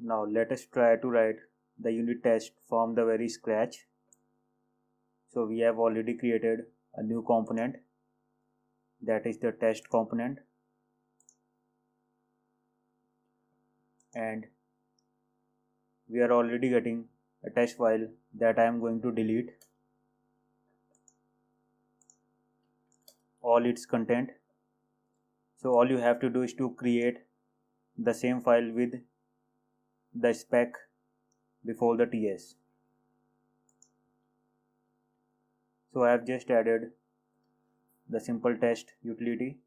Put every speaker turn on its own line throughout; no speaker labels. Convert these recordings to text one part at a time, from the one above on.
Now let us try to write the unit test from the very scratch. So we have already created a new component, that is the test component, and we are already getting a test file that I am going to delete all its content. So all you have to do is to create the same file with the spec before the TS. So I have just added the simple test utility.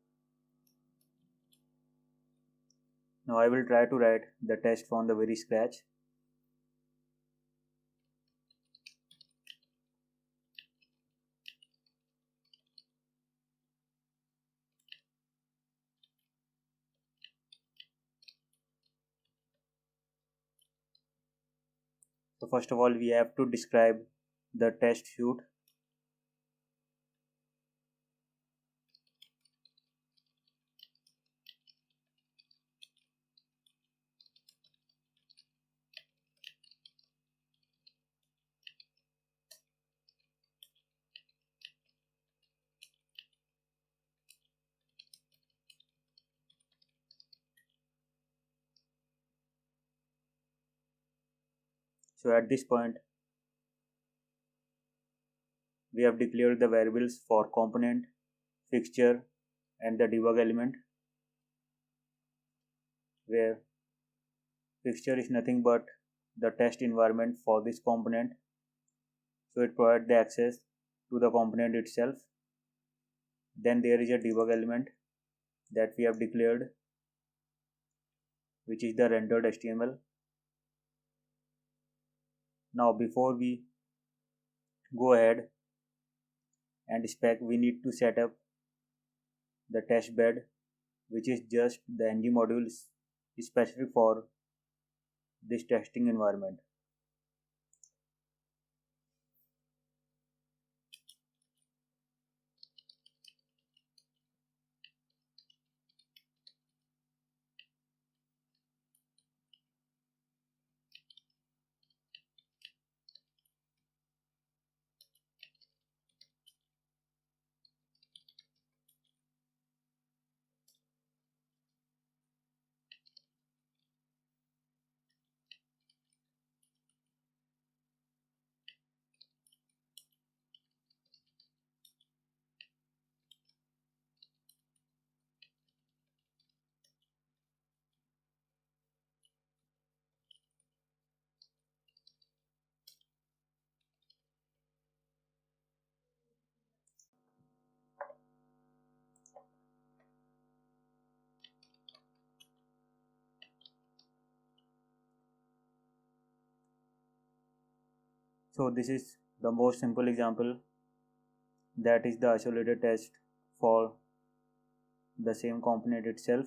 Now I will try to write the test from the very scratch. So first of all, we have to describe the test suite. So at this point, we have declared the variables for component, fixture, and the debug element, where fixture is nothing but the test environment for this component. So it provides the access to the component itself. Then there is a debug element that we have declared, which is the rendered HTML. Now before we go ahead and spec, we need to set up the test bed, which is just the ng module specific for this testing environment. So this is the most simple example, that is the isolated test for the same component itself.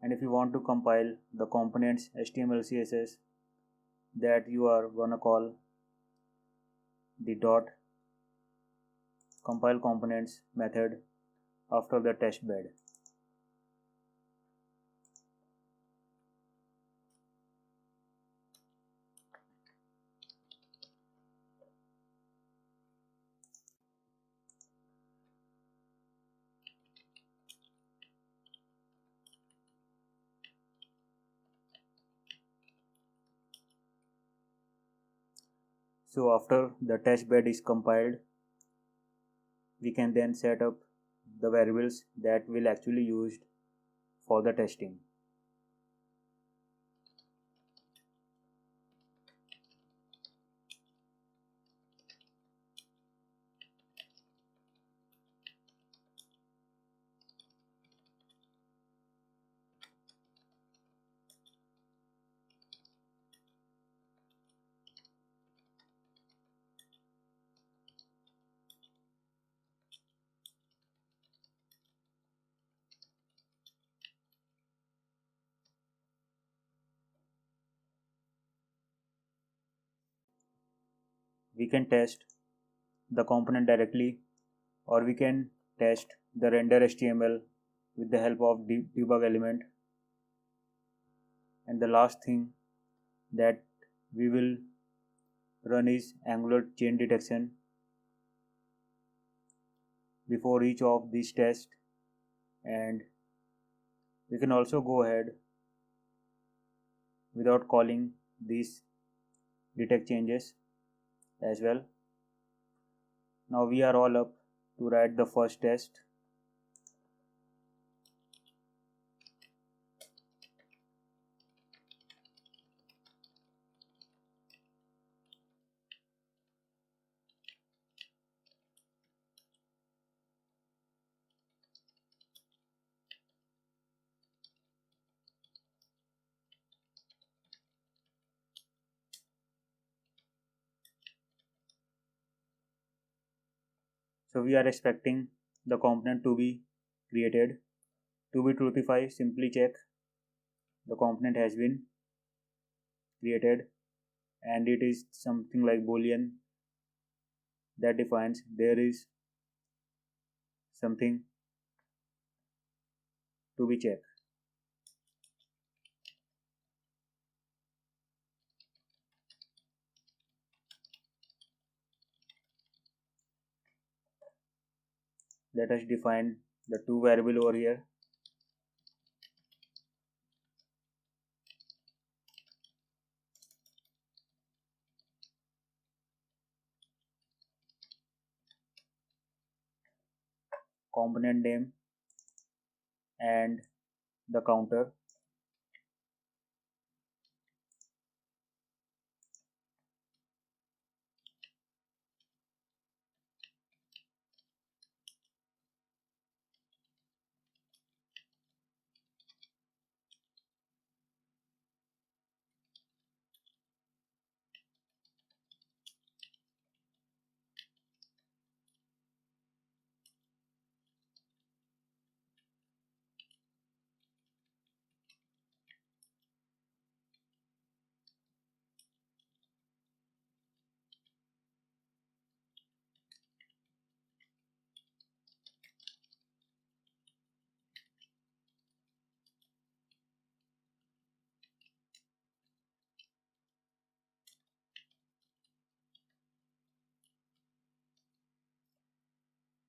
And if you want to compile the components HTML CSS, that you are gonna call the dot compile components method after the test bed. So after the test bed is compiled, we can then set up the variables that will actually used for the testing. We can test the component directly, or we can test the render HTML with the help of debug element. And the last thing that we will run is angular chain detection before each of these tests, and we can also go ahead without calling these detect changes as well. Now we are all up to write the first test. So we are expecting the component to be created. To be truthify, simply check the component has been created, and it is something like boolean that defines there is something to be checked. Let us define the two variable over here. Component name and the counter.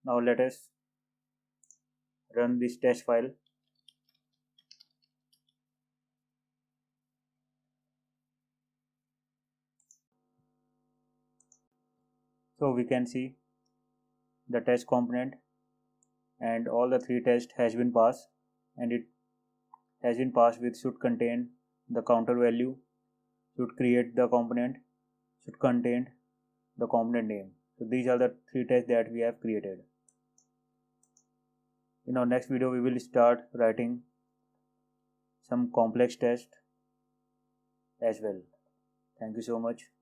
Now let us run this test file. So we can see the test component and all the three tests has been passed, and it has been passed with should contain the counter value, should create the component, should contain the component name. So these are the three tests that we have created. In our next video we will start writing some complex test as well. Thank you so much.